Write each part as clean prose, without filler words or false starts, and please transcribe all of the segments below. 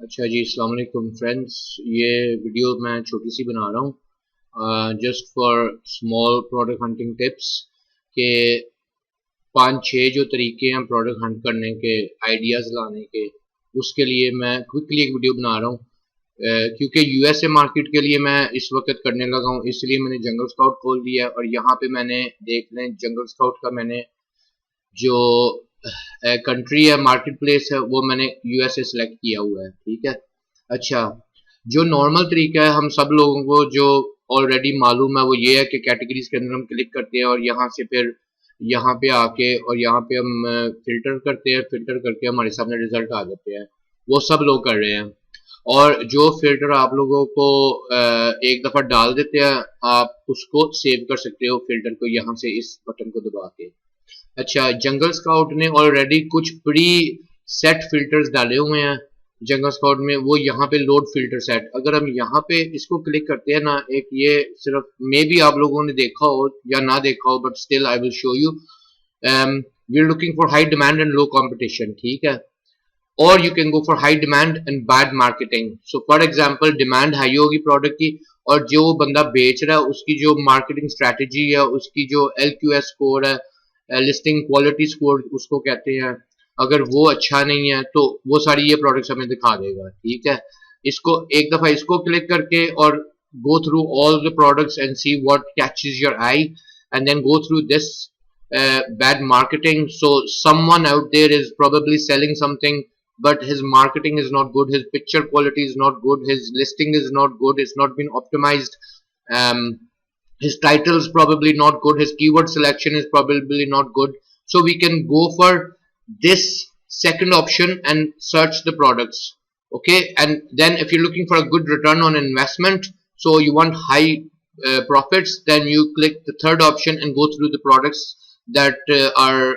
अच्छा जी, अस्सलाम वालेकुम फ्रेंड्स। ये वीडियो मैं छोटी सी बना रहा हूँ just for small product hunting tips के 5-6 जो तरीके हैं प्रोडक्ट हंट करने के, आइडियाज़ लाने के, उसके लिए मैं क्विकली एक वीडियो बना रहा हूँ। क्योंकि यूएसए मार्केट के लिए मैं इस वक्त करने लगा हूँ, इसलिए मैंने जंगल स्काउट खोल दिया है और यहाँ पे मैंने देख लें जंगल स्काउट का मैंने जो कंट्री है, मार्केट प्लेस है, वो मैंने यूएसए सेलेक्ट किया हुआ है। ठीक है। अच्छा, जो नॉर्मल तरीका है हम सब लोगों को जो ऑलरेडी मालूम है वो ये है कि कैटेगरीज के अंदर हम क्लिक करते हैं और यहाँ से फिर यहाँ पे आके और यहाँ पे हम फिल्टर करते हैं, फिल्टर करके हमारे सामने रिजल्ट आ जाते हैं। वो सब लोग कर रहे हैं और जो फिल्टर आप लोगों को एक दफा डाल देते हैं, आप उसको सेव कर सकते हो फिल्टर को यहाँ से इस बटन को दबा के। अच्छा, जंगल स्काउट ने ऑलरेडी कुछ प्री सेट फिल्टर्स डाले हुए हैं जंगल स्काउट में, वो यहाँ पे लोड फिल्टर सेट। अगर हम यहाँ पे इसको क्लिक करते हैं ना, एक ये सिर्फ मे बी आप लोगों ने देखा हो या ना देखा हो, but still I will show you. We are looking for high demand and low competition. ठीक है। और you can go for high demand and bad marketing. So for example demand high होगी प्रोडक्ट की और जो बंदा बेच रहा है उसकी जो मार्केटिंग स्ट्रेटेजी है, उसकी जो LQS स्कोर है, लिस्टिंग क्वालिटी स्कोर उसको कहते हैं, अगर वो अच्छा नहीं है तो वो सारी ये प्रोडक्ट्स हमें दिखा देगा। ठीक है। इसको एक दफा इसको क्लिक करके और go through all the products and see what catches your eye, and then go through this bad marketing. So someone out there is probably selling something, but his marketing is not good, his picture quality is not good, his listing is not good, it's not been optimized, um, his title is probably not good, his keyword selection is probably not good. So we can go for this second option and search the products. Okay. And then if you're looking for a good return on investment, so you want high profits, then you click the third option and go through the products that are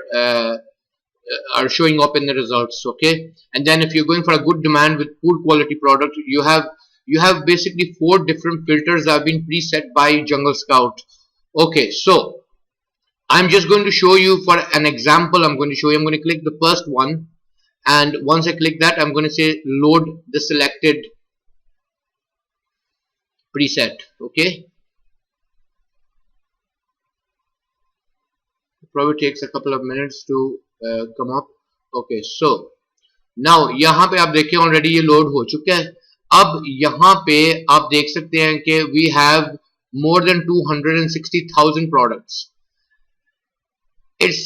showing up in the results. Okay. And then if you're going for a good demand with poor quality product, you have basically 4 different filters that have been preset by Jungle Scout. Okay, so I'm just going to show you for an example. I'm going to click the first one, and once I click that, I'm going to say load the selected preset. Okay, it probably takes a couple of minutes to come up. Okay, so now यहाँ पे आप देखिए already ये load हो चुका है। अब यहाँ पे आप देख सकते हैं कि we have more than 260,000 products. It's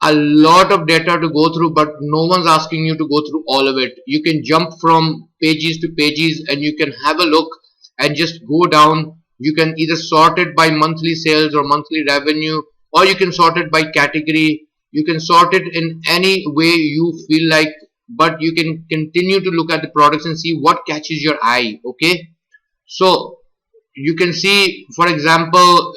a lot of data to go through, but no one's asking you to go through all of it. You can jump from pages to pages and you can have a look and just go down. You can either sort it by monthly sales or monthly revenue, or you can sort it by category. You can sort it in any way you feel like, but you can continue to look at the products and see what catches your eye. Okay. So you can see, for example,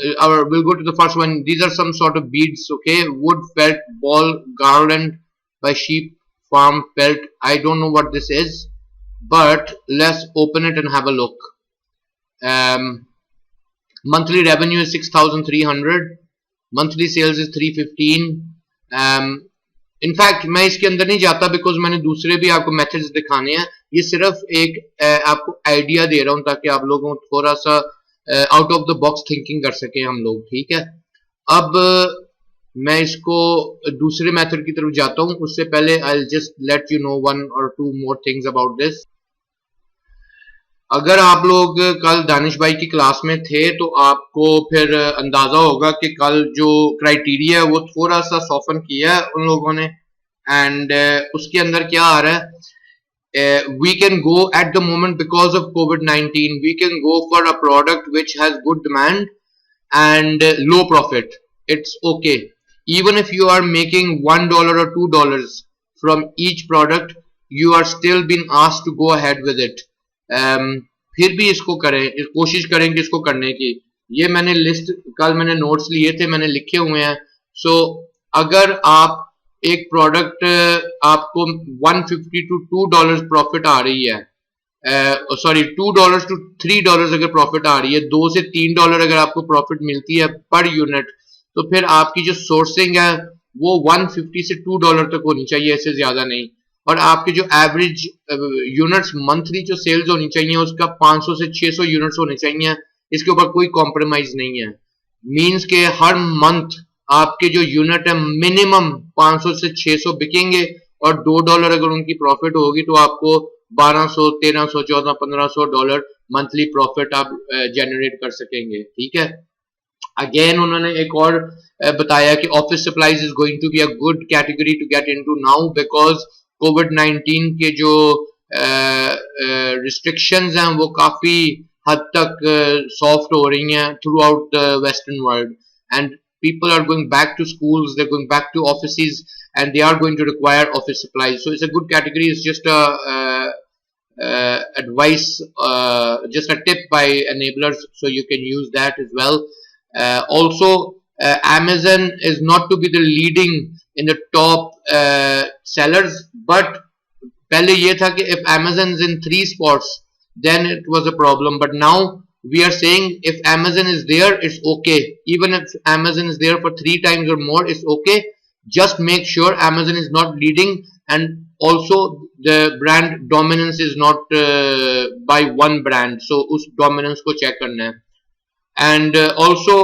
we'll go to the first one. These are some sort of beads. Okay, wood felt ball garland by sheep farm felt. I don't know what this is, but let's open it and have a look. Monthly revenue is 6,300. Monthly sales is 315. In fact मैं इसके अंदर नहीं जाता because मैंने दूसरे भी आपको methods दिखाने हैं। ये सिर्फ एक आपको आइडिया दे रहा हूं ताकि आप लोगों को थोड़ा सा out of the box thinking कर सके हम लोग। ठीक है। अब मैं इसको दूसरे मेथड की तरफ जाता हूं, उससे पहले I just let you know 1 or 2 more things about this. अगर आप लोग कल दानिश भाई की क्लास में थे तो आपको फिर अंदाजा होगा कि कल जो क्राइटेरिया है वो थोड़ा सा सॉफन किया है उन लोगों ने। एंड उसके अंदर क्या आ रहा है, we can go at the moment because of COVID-19, we can go for a product which has good demand and low profit. It's okay. Even if you are making $1 or $2 from each product, you are still being asked to go ahead with it. फिर भी इसको करें, कोशिश करेंगे इसको करने की। ये मैंने लिस्ट कल मैंने नोट्स लिए थे, मैंने लिखे हुए हैं। सो अगर आप एक प्रोडक्ट आपको 150 to $2 प्रॉफिट आ रही है, सॉरी $2 to $3 अगर प्रॉफिट आ रही है, $2 से $3 अगर आपको प्रॉफिट मिलती है पर यूनिट, तो फिर आपकी जो सोर्सिंग है वो 150 से $2 तक होनी चाहिए, इससे ज्यादा नहीं। और आपके जो एवरेज यूनिट्स मंथली जो सेल्स होनी चाहिए उसका 500 से 600 यूनिट्स होने चाहिए, इसके ऊपर कोई कॉम्प्रोमाइज नहीं है। मींस के हर मंथ आपके जो यूनिट है मिनिमम 500 से 600 बिकेंगे और $2 अगर उनकी प्रॉफिट होगी तो आपको 1200, 1300, 1400, 1500 डॉलर मंथली प्रॉफिट आप जनरेट कर सकेंगे। ठीक है। अगेन उन्होंने एक और बताया कि office supplies is going to be a good category to get into now because कोविड-19 के जो रिस्ट्रिक्शंस हैं वो काफी हद तक सॉफ्ट हो रही हैं through out the western world and people are going back to schools, they're going back to offices, and they are going to require office supplies. So it's a good category. It's just a advice, just a tip by enablers, so you can use that as well. Also, Amazon is not to be the leading in the top sellers, but पहले ये था कि if Amazon is in 3 spots, then it was a problem. But now we are saying if Amazon is there, it's okay. Even if Amazon is there for 3 times or more, it's okay. Just make sure Amazon is not leading, and also the brand dominance is not by one brand. So उस dominance को check करना है. And also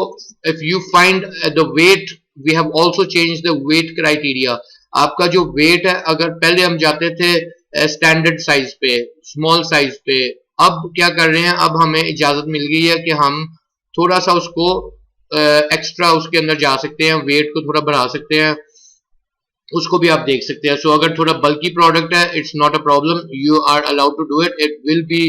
if you find the weight, we have also changed the weight criteria. आपका जो weight है, अगर पहले हम जाते थे स्टैंडर्ड साइज पे, स्मॉल साइज पे, अब क्या कर रहे हैं, अब हमें इजाजत मिल गई है कि हम थोड़ा सा उसको एक्स्ट्रा उसके अंदर जा सकते हैं, वेट को थोड़ा बढ़ा सकते हैं, उसको भी आप देख सकते हैं। सो अगर थोड़ा बल्की प्रोडक्ट है, it's not a problem, you are allowed to do it, it will be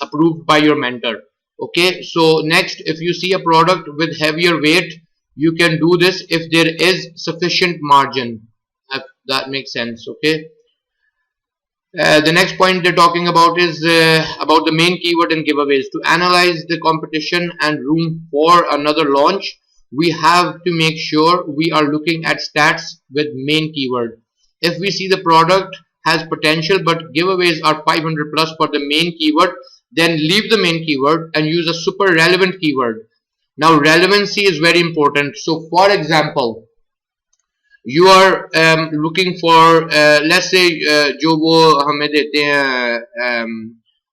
approved by your mentor. Okay, so next, if you see a product with heavier weight, you can do this if there is sufficient margin, if that makes sense. Okay. The next point they're talking about is about the main keyword and giveaways. To analyze the competition and room for another launch, we have to make sure we are looking at stats with main keyword. If we see the product has potential but giveaways are 500 plus for the main keyword, then leave the main keyword and use a super relevant keyword. Now relevancy is very important. So for example, you are looking for let's say जो वो हमें देते हैं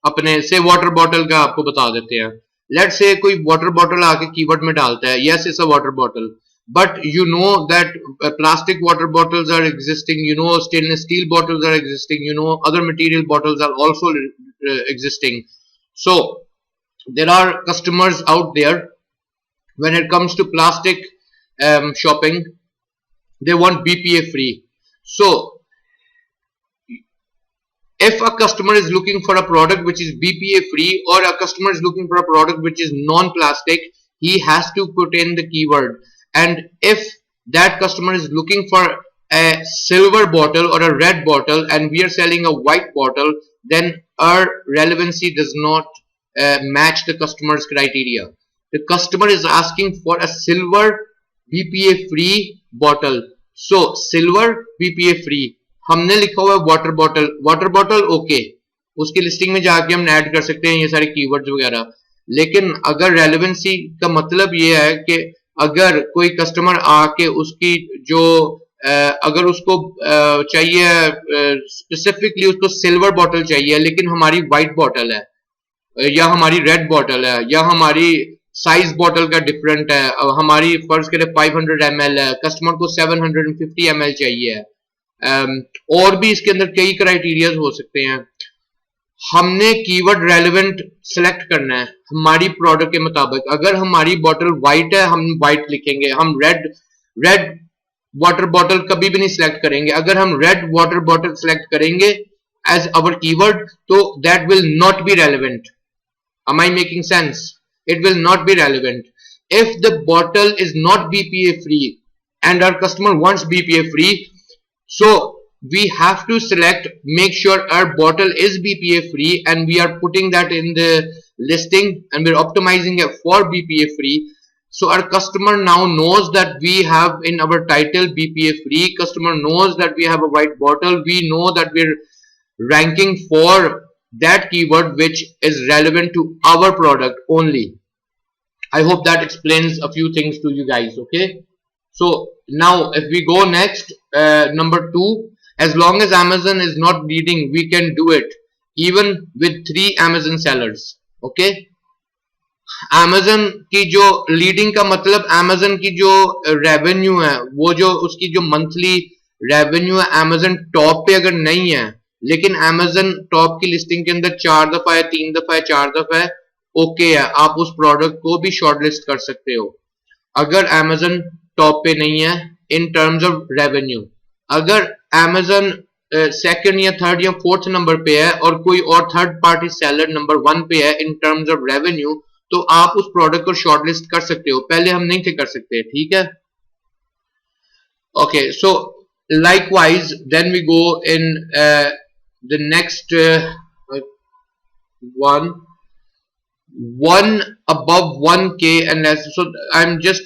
अपने से water bottle का आपको बता देते हैं, let's say कोई वाटर बॉटल आके कीवर्ड में डालता है, yes it's a water bottle, but you know that plastic water bottles are existing, you know stainless steel bottles are existing, you know other material bottles are also existing. So there are customers out there, when it comes to plastic shopping, they want BPA free. So if a customer is looking for a product which is BPA free, or a customer is looking for a product which is non-plastic, he has to put in the keyword. And if that customer is looking for a silver bottle or a red bottle and we are selling a white bottle, then our relevancy does not match the customer's criteria. The customer is asking for a silver BPA free bottle. So silver BPA free, हमने लिखा हुआ है water bottle, water bottle okay, उसकी listing में जाके हम add कर सकते हैं ये सारे कीवर्ड्स वगैरह। लेकिन अगर रेलेवेंसी का मतलब ये है कि अगर कोई कस्टमर आके उसकी जो अगर उसको चाहिए स्पेसिफिकली उसको सिल्वर बॉटल चाहिए, लेकिन हमारी वाइट बॉटल है या हमारी रेड बॉटल है या हमारी साइज बॉटल का डिफरेंट है, हमारी फर्ज करें 500 ml है, कस्टमर को 750 ml चाहिए है, और भी इसके अंदर कई क्राइटेरियाज हो सकते हैं। हमने कीवर्ड रेलेवेंट सिलेक्ट करना है हमारी प्रोडक्ट के मुताबिक। अगर हमारी बॉटल वाइट है हम वाइट लिखेंगे, हम रेड वाटर बॉटल कभी भी नहीं सिलेक्ट करेंगे। अगर हम रेड वाटर बॉटल सिलेक्ट करेंगे एज अवर कीवर्ड तो that will not be relevant. Am I making sense? It will not be relevant. If the bottle is not BPA free and our customer wants BPA free, so we have to select, make sure our bottle is BPA free and we are putting that in the listing and we're optimizing it for BPA free. So our customer now knows that we have in our title BPA free, customer knows that we have a white bottle, we know that we're ranking for that keyword which is relevant to our product only. I hope that explains a few things to you guys. Okay, so now if we go next, number 2, As long as Amazon is not leading, we can do it even with 3 Amazon sellers. Okay, Amazon की जो leading का मतलब Amazon की जो revenue है, वो जो उसकी जो मंथली रेवेन्यू है Amazon टॉप पे अगर नहीं है, लेकिन Amazon टॉप की लिस्टिंग के अंदर 4 दफा है, 3 दफा है, 4 दफा है, ओके है, आप उस प्रोडक्ट को भी शॉर्टलिस्ट कर सकते हो अगर Amazon टॉप पे नहीं है इन टर्म्स ऑफ रेवेन्यू। अगर Amazon सेकंड या थर्ड या फोर्थ नंबर पे है और कोई और थर्ड पार्टी सेलर नंबर 1 पे है इन टर्म्स ऑफ रेवेन्यू, तो आप उस प्रोडक्ट को शॉर्टलिस्ट कर सकते हो, पहले हम नहीं थे कर सकते। ठीक है, okay, so likewise then we go in the next one above 1k and less. So I'm just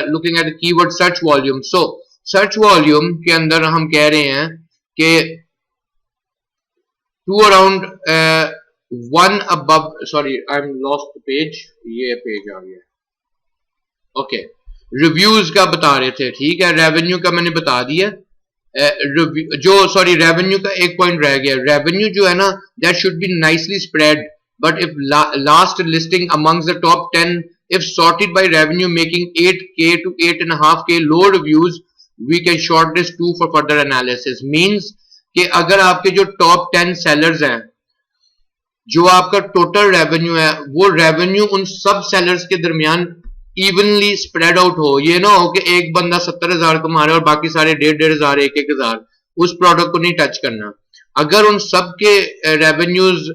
looking at the keyword search volume. So search volume के अंदर हम कह रहे हैं कि to around one above, sorry I'm lost the page, ये page आ गया। Okay, reviews का बता रहे थे, ठीक है, रेवेन्यू का मैंने बता दिया। जो सॉरी रेवेन्यू का एक पॉइंट रह गया, रेवेन्यू जो है ना that should be nicely spread, but if last listing amongst the top 10 if sorted by revenue making 8k to 8.5k low reviews, we can shortlist 2 for further analysis. Means कि अगर आपके जो top 10 sellers हैं, जो आपका total revenue है, वो revenue उन सब सेलर्स के दरमियान इवनली स्प्रेड आउट हो, ये ना हो कि एक बंदा 70,000 कमा रहा है और बाकी सारे 1,500 1,000, उस प्रोडक्ट को नहीं टच करना। अगर उन सब के रेवेन्यूज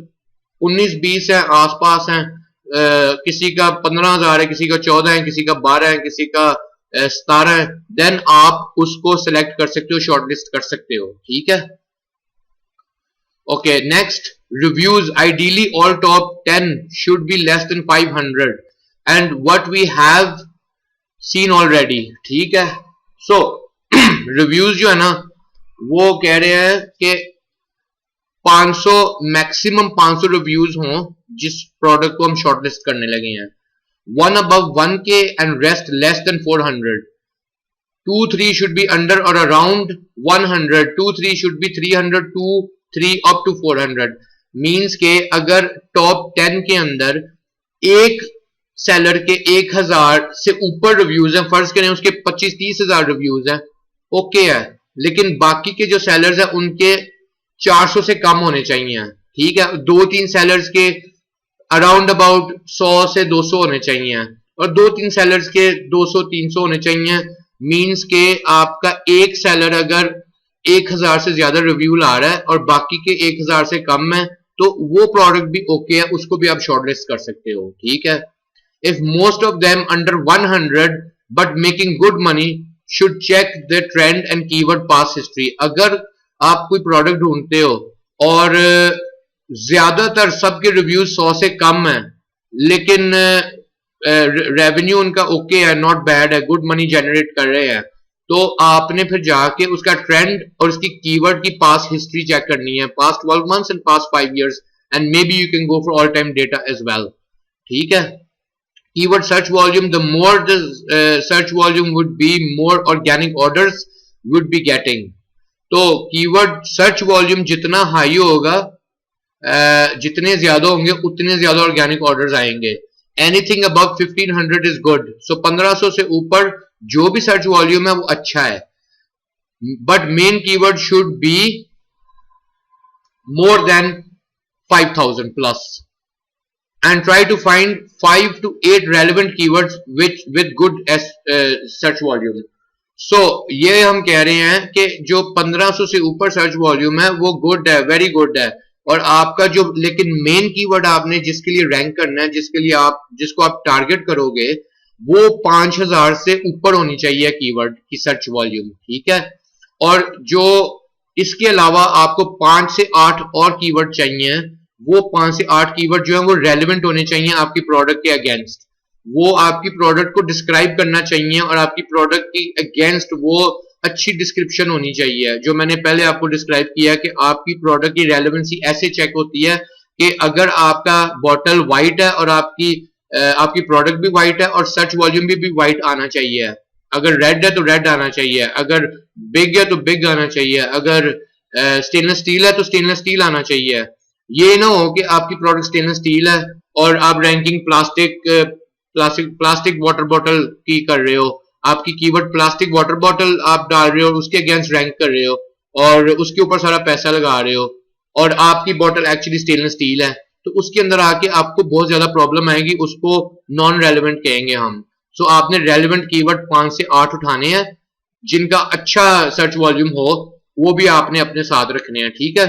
19-20 है, आसपास हैं, किसी का 15,000 है, किसी का 14 है, किसी का 12 है, किसी का 17 है, देन आप उसको सिलेक्ट कर सकते हो, शॉर्टलिस्ट कर सकते हो। ठीक है, okay, next, reviews ideally all top 10 should be less than 500 and what we have seen already. ठीक है, so रिव्यूज जो है ना वो कह रहे हैं कि 500 मैक्सिमम 500 रिव्यूज हों जिस प्रोडक्ट को हम शॉर्टलिस्ट करने लगे हैं। 1 above 1k and rest less than 400. 2-3 should be under or around 100. 2-3 should be 300, 2-3 up to 400. Means के अगर टॉप 10 के अंदर एक सेलर के 1000 से ऊपर रिव्यूज हैं, फर्ज करें उसके 25-30 हजार रिव्यूज हैं, ओके है, लेकिन बाकी के जो सेलर्स हैं उनके 400 से कम होने चाहिए। ठीक है, 2-3 सेलर्स के अराउंड अबाउट 100 से 200 होने चाहिए और 2-3 सेलर्स के 200-300 होने चाहिए। मींस के आपका एक सेलर अगर 1000 से ज्यादा रिव्यू ला रहा है और बाकी के 1000 से कम है, तो वो प्रोडक्ट भी ओके है, उसको भी आप शॉर्टलिस्ट कर सकते हो। ठीक है, if most of them under 100 but making good money should check the trend and keyword past history. अगर आप कोई प्रोडक्ट ढूंढते हो और ज्यादातर सबके रिव्यूज 100 से कम है, लेकिन रेवेन्यू उनका ओके है, नॉट बैड है, गुड मनी जनरेट कर रहे हैं, तो आपने फिर जाके उसका ट्रेंड और उसकी कीवर्ड की पास्ट हिस्ट्री चेक करनी है, past 12 months and past 5 years, and maybe you can go for all time data as well. ठीक है, keyword search volume, the more the search volume would be, more organic orders would be getting. तो keyword search volume जितना high होगा, जितने ज्यादा होंगे उतने ज्यादा ऑर्गेनिक ऑर्डर्स आएंगे। एनीथिंग अबव 1500 इज गुड, सो 1500 से ऊपर जो भी सर्च वॉल्यूम है वो अच्छा है, but main keyword should be more than 5000 plus, and try to find 5 to 8 relevant keywords with good search volume. So ये हम कह रहे हैं कि जो 1500 से ऊपर सर्च वॉल्यूम है वो गुड है, वेरी गुड है, और आपका जो लेकिन मेन कीवर्ड आपने जिसके लिए रैंक करना है, जिसके लिए आप जिसको आप टारगेट करोगे, वो 5000 से ऊपर होनी चाहिए कीवर्ड की सर्च वॉल्यूम। ठीक है, और जो इसके अलावा आपको 5 से 8 और कीवर्ड चाहिए, वो 5 से 8 कीवर्ड जो है वो रेलेवेंट होने चाहिए आपकी प्रोडक्ट के अगेंस्ट, वो आपकी प्रोडक्ट को डिस्क्राइब करना चाहिए और आपकी प्रोडक्ट की अगेंस्ट वो अच्छी डिस्क्रिप्शन होनी चाहिए। जो मैंने पहले आपको डिस्क्राइब किया कि आपकी प्रोडक्ट की रेलेवेंसी ऐसे चेक होती है कि अगर आपका बॉटल व्हाइट है और आपकी प्रोडक्ट भी व्हाइट है और सर्च वॉल्यूम भी व्हाइट आना चाहिए, अगर रेड है तो रेड आना चाहिए, अगर बिग है तो बिग आना चाहिए, अगर स्टेनलेस स्टील है तो स्टेनलेस स्टील आना चाहिए। ये ना हो कि आपकी प्रोडक्ट स्टेनलेस स्टील है और आप रैंकिंग प्लास्टिक वाटर बॉटल की कर रहे हो, आपकी कीवर्ड प्लास्टिक वाटर बॉटल आप डाल रहे हो, उसके अगेंस्ट रैंक कर रहे हो और उसके ऊपर सारा पैसा लगा रहे हो और आपकी बॉटल एक्चुअली स्टेनलेस स्टील है, तो उसके अंदर आके आपको बहुत ज्यादा प्रॉब्लम आएगी, उसको नॉन रेलेवेंट कहेंगे हम। सो आपने रेलेवेंट कीवर्ड 5 से 8 उठाने हैं जिनका अच्छा सर्च वॉल्यूम हो, वो भी आपने अपने साथ रखने हैं, ठीक है।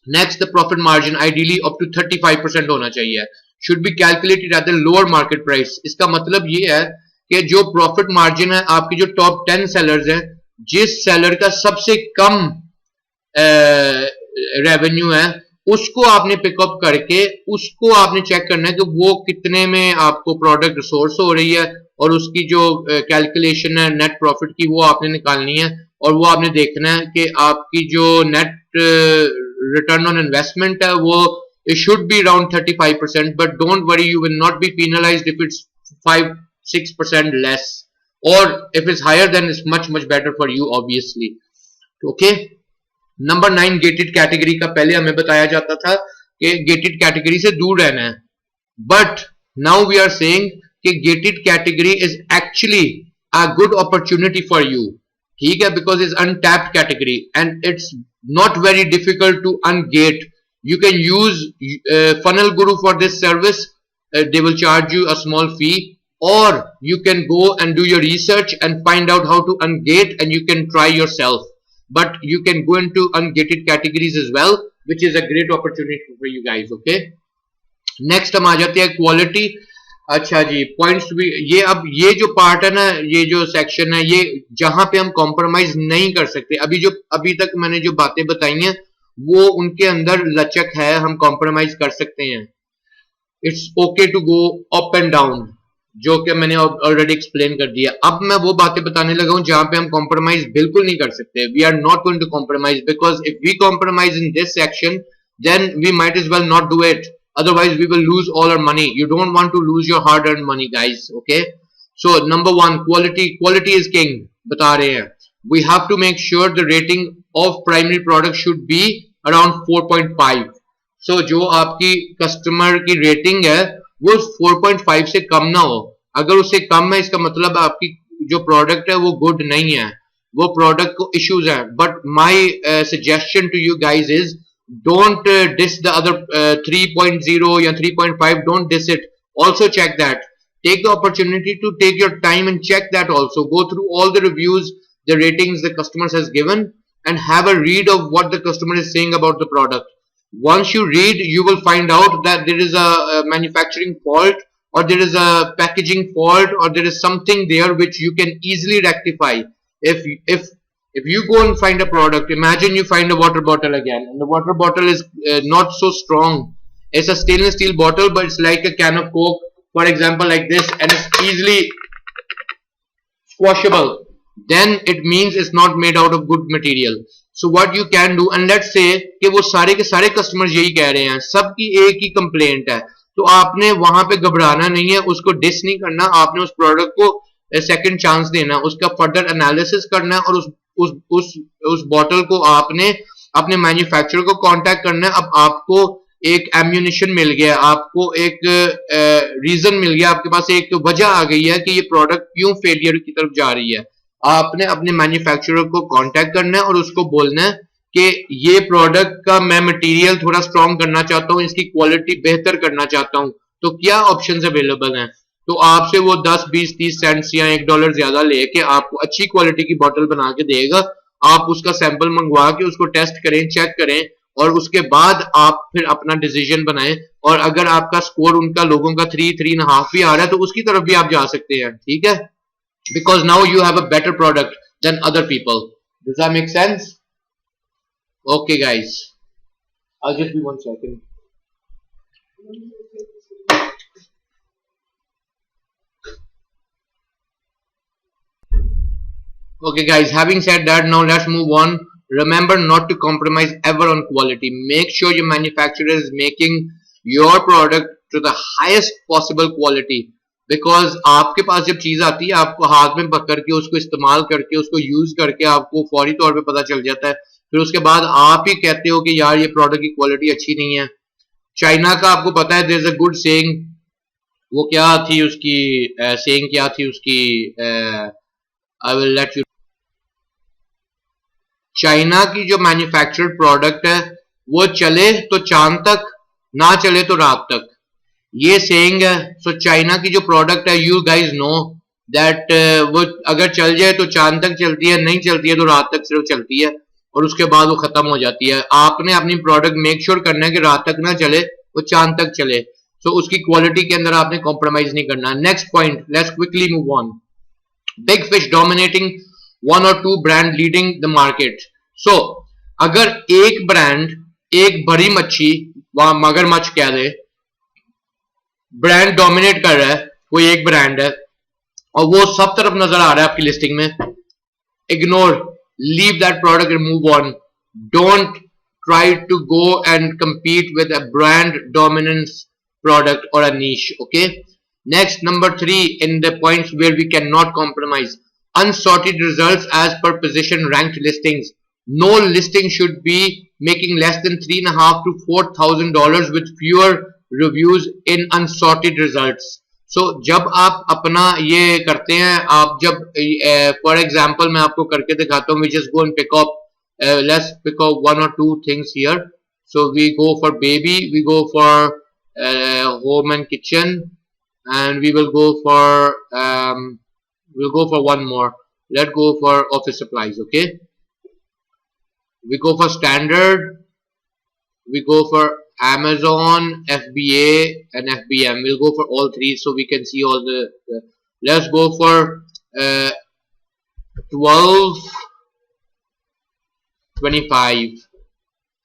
Next, the profit margin ideally up to 35% होना चाहिए, should be calculated at the lower market price. इसका मतलब ये है कि जो प्रॉफिट मार्जिन है, आपकी जो टॉप 10 सेलर्स हैं, जिस सेलर का सबसे कम रेवेन्यू है, उसको आपने पिकअप करके उसको आपने चेक करना है कि वो कितने में आपको प्रोडक्ट रिसोर्स हो रही है और उसकी जो कैलकुलेशन है नेट प्रॉफिट की, वो आपने निकालनी है और वो आपने देखना है कि आपकी जो नेट रिटर्न ऑन इन्वेस्टमेंट है वो it should be around 35%, but don't worry, you will not be penalized if it's 5-6% less, or if it's higher then it's much better for you obviously. Okay, number 9, gated category का पहले हमें बताया जाता था कि gated category से दूर रहना है, but now we are saying कि gated category is actually a good opportunity for you, ठीक है, because is untapped category and it's not very difficult to ungate. You can use Funnel Guru for this service. They will charge you a small fee, or you can go and do your research and find out how to ungate, and you can try yourself. But you can go into ungated categories as well, which is a great opportunity for you guys. Okay. Next हम आ जाते हैं quality. अच्छा जी, points भी ये, अब ये जो part है ना, ये जो सेक्शन है, ये जहां पे हम कॉम्प्रोमाइज नहीं कर सकते, अभी तक मैंने जो बातें बताई हैं वो उनके अंदर लचक है, हम कॉम्प्रोमाइज कर सकते हैं. It's okay to go up and down, जो कि मैंने ऑलरेडी एक्सप्लेन कर दिया. अब मैं वो बातें बताने लगा हूं जहां पे हम कॉम्प्रोमाइज बिल्कुल नहीं कर सकते. We are not going to compromise, because if we compromise in this section then we might as well not do it, otherwise we will lose all our money. You don't want to lose your hard earned money, guys. Okay, so number 1, quality is king. बता रहे हैं, we have to make sure the rating of primary product should be around 4.5. so जो आपकी customer की rating है वो 4.5 से कम ना हो. अगर उससे कम है, इसका मतलब आपकी जो प्रोडक्ट है वो गुड नहीं है, वो प्रोडक्ट को इश्यूज है. But my suggestion to you guys is, don't diss the other 3.0 या 3.5, don't diss it, also check that. Take the opportunity to take your time and check that also. Go through all the reviews, the ratings the customers has given, and have a read of what the customer is saying about the product. Once you read, you will find out that there is a manufacturing fault, or there is a packaging fault, or there is something there which you can easily rectify. If you go and find a product, imagine you find a water bottle again, and the water bottle is not so strong. It's a stainless steel bottle, but it's like a can of Coke, for example, like this, and it's easily squashable. Then it means it's not made out of good material. So what you can do, and let's say कि वो सारे के सारे customers यही कह रहे हैं, सबकी एक ही कंप्लेंट है, तो आपने वहां पे घबराना नहीं है, उसको डिस नहीं करना, आपने उस प्रोडक्ट को सेकंड चांस देना, उसका फर्दर एनालिसिस करना है, और उस बॉटल को आपने अपने मैन्युफैक्चरर को कांटेक्ट करना है. अब आपको एक एम्यूनिशन मिल गया, आपको एक रीजन मिल गया, आपके पास एक वजह आ गई है कि ये प्रोडक्ट क्यों फेलियर की तरफ जा रही है. आपने अपने मैन्युफैक्चरर को कांटेक्ट करना है और उसको बोलना है कि ये प्रोडक्ट का मैं मटेरियल थोड़ा स्ट्रॉन्ग करना चाहता हूं, इसकी क्वालिटी बेहतर करना चाहता हूं, तो क्या ऑप्शंस अवेलेबल हैं. तो आपसे वो 10, 20, 30 सेंट्स या $1 ज्यादा लेके आपको अच्छी क्वालिटी की बोतल बना के देगा. आप उसका सैंपल मंगवा के उसको टेस्ट करें, चेक करें, और उसके बाद आप फिर अपना डिसीजन बनाएं. और अगर आपका स्कोर उनका लोगों का 3, 3.5 भी आ रहा है, तो उसकी तरफ भी आप जा सकते हैं, ठीक है, because now you have a better product than other people. Does that make sense? Okay guys, I'll just be 1 second. Okay guys, having said that, now let's move on. Remember not to compromise ever on quality. Make sure your manufacturer is making your product to the highest possible quality. Because आपके पास जब चीज आती है, आपको हाथ में पकड़ के उसको इस्तेमाल करके उसको यूज करके आपको फौरी तौर पे पता चल जाता है फिर उसके बाद आप ही कहते हो कि यार ये प्रोडक्ट की क्वालिटी अच्छी नहीं है। चाइना का आपको पता है, there is a good saying, वो क्या थी उसकी सेइंग क्या थी उसकी, I will let you. China की जो मैन्युफैक्चर्ड प्रोडक्ट है वो चले तो चांद तक, ना चले तो रात तक, ये सेइंग है। सो चाइना की जो प्रोडक्ट है, यू गाइज नो दैट वो अगर चल जाए तो चांद तक चलती है, नहीं चलती है तो रात तक सिर्फ चलती है, और उसके बाद वो खत्म हो जाती है। आपने अपनी प्रोडक्ट मेक श्योर करना है कि रात तक ना चले, वो चांद तक चले। सो उसकी क्वालिटी के अंदर आपने कॉम्प्रोमाइज नहीं करना। Next point, let's quickly move on. Big fish dominating, one और two brand leading the market. So अगर एक ब्रांड, एक बड़ी मच्छी, वहां मगरमच्छ कह दे, ब्रांड डोमिनेट कर रहा है, कोई एक ब्रांड है और वो सब तरफ नजर आ रहा है आपकी लिस्टिंग में, ignore, leave that product and move on. Don't try to go and compete with a brand dominance product or a niche. Okay, next, number 3 in the points where we cannot compromise: unsorted results as per position ranked listings. No listing should be making less than $3,500 to $4,000 with fewer reviews in unsorted results. So जब आप अपना ये करते हैं, आप जब for example मैं आपको करके दिखाता हूँ, we just go and pick up, let's pick up one or two things here. So we go for baby, we go for home and kitchen, and we will go for we'll go for one more. Let's go for office supplies. Okay, we go for standard, we go for Amazon, FBA and FBM. We'll go for all three so we can see all the let's go for 12, 25,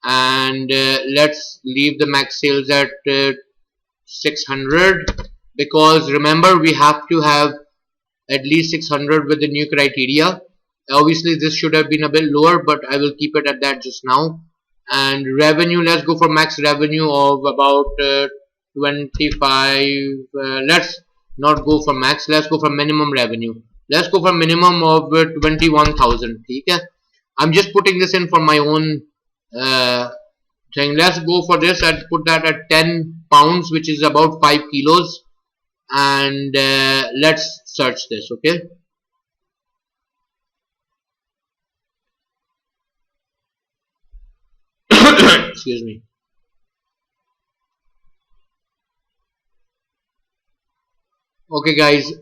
and let's leave the max sales at 600, because remember we have to have at least 600 with the new criteria. Obviously this should have been a bit lower, but I will keep it at that just now. And revenue, let's go for max revenue of about 25. Let's not go for max, let's go for minimum revenue. Let's go for minimum of 21,000. Okay, I'm just putting this in for my own thing. Let's go for this and put that at 10 pounds, which is about 5 kilos, and let's search this. Okay, excuse me. Okay guys,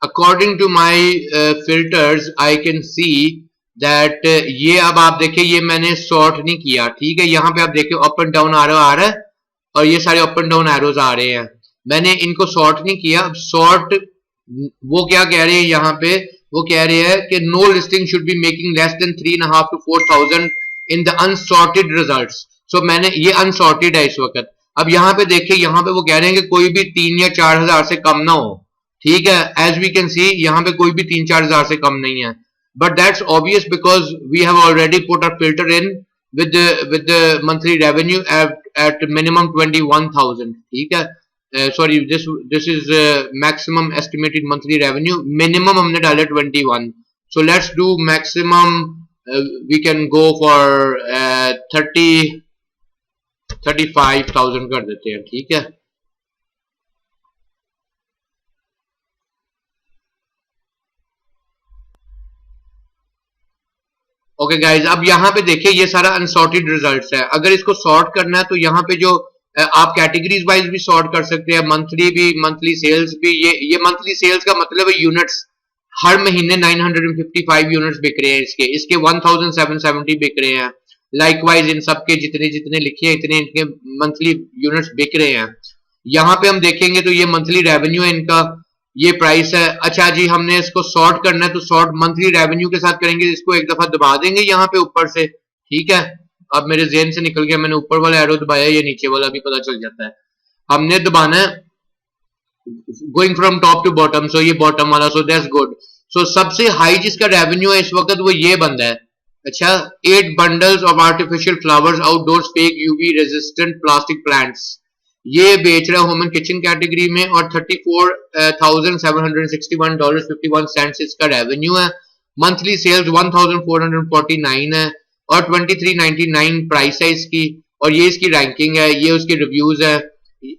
according to my filters I can see that ये अब आप देखिए, ये मैंने sort नहीं किया, ठीक है। यहाँ पे आप देखिए अप एंड डाउन आ रहा है और ये सारे अप एंड डाउन एरोज आ रहे हैं, मैंने इनको सॉर्ट नहीं किया। अब सॉर्ट वो क्या कह रहे हैं यहाँ पे, वो कह रहे हैं कि no listing should be making less than 3,500 to 4,000 in the unsorted results. So मैंने ये अनसॉर्टेड है इस वक्त। अब यहाँ पे देखिए, यहाँ पे वो कह रहे हैं कि कोई भी 3 या 4,000 से कम ना हो, ठीक है। एज वी कैन सी यहाँ पे कोई भी 3-4,000 से कम नहीं है, but that's obvious because we have already put a filter in with the monthly revenue at minimum 21,000, ठीक है। sorry, this is maximum estimated monthly revenue, minimum हमने डाला 21, so let's do maximum, we can go for 35,000 कर देते हैं, ठीक है। Okay guys, अब यहाँ पे देखिए ये सारा अनसॉर्टेड रिजल्ट्स है। अगर इसको सॉर्ट करना है तो यहाँ पे जो आप कैटेगरीज वाइज भी सॉर्ट कर सकते हैं, मंथली भी, मंथली सेल्स भी। ये मंथली सेल्स का मतलब है यूनिट्स, हर महीने 955 यूनिट्स बिक रहे हैं, इसके 1770 बिक रहे हैं। लाइकवाइज इन सब के जितने जितने लिखे हैं इतने इनके मंथली यूनिट्स बिक रहे हैं। यहाँ पे हम देखेंगे तो ये मंथली रेवेन्यू है इनका, ये प्राइस है। अच्छा जी, हमने इसको सॉर्ट करना है तो सॉर्ट मंथली रेवेन्यू के साथ करेंगे, इसको एक दफा दबा देंगे यहाँ पे ऊपर से, ठीक है। अब मेरे जेहन से निकल गया, मैंने ऊपर वाला एरो दबाया, ये नीचे वाला भी पता चल जाता है। हमने दबाना है going from top to bottom, so ये बॉटम वाला, सो दैट्स गुड। सो सबसे हाई जिसका रेवेन्यू है इस वक्त वो ये बंदा है। अच्छा, 8 bundles of artificial flowers outdoors fake UV resistant plastic plants, ये बेच रहा है होम एंड किचन कैटेगरी में, और $34,761.51 इसका रेवेन्यू है। मंथली सेल्स 1,449 है, और 2399 प्राइस है इसकी, और ये इसकी रैंकिंग है, ये उसके रिव्यूज है,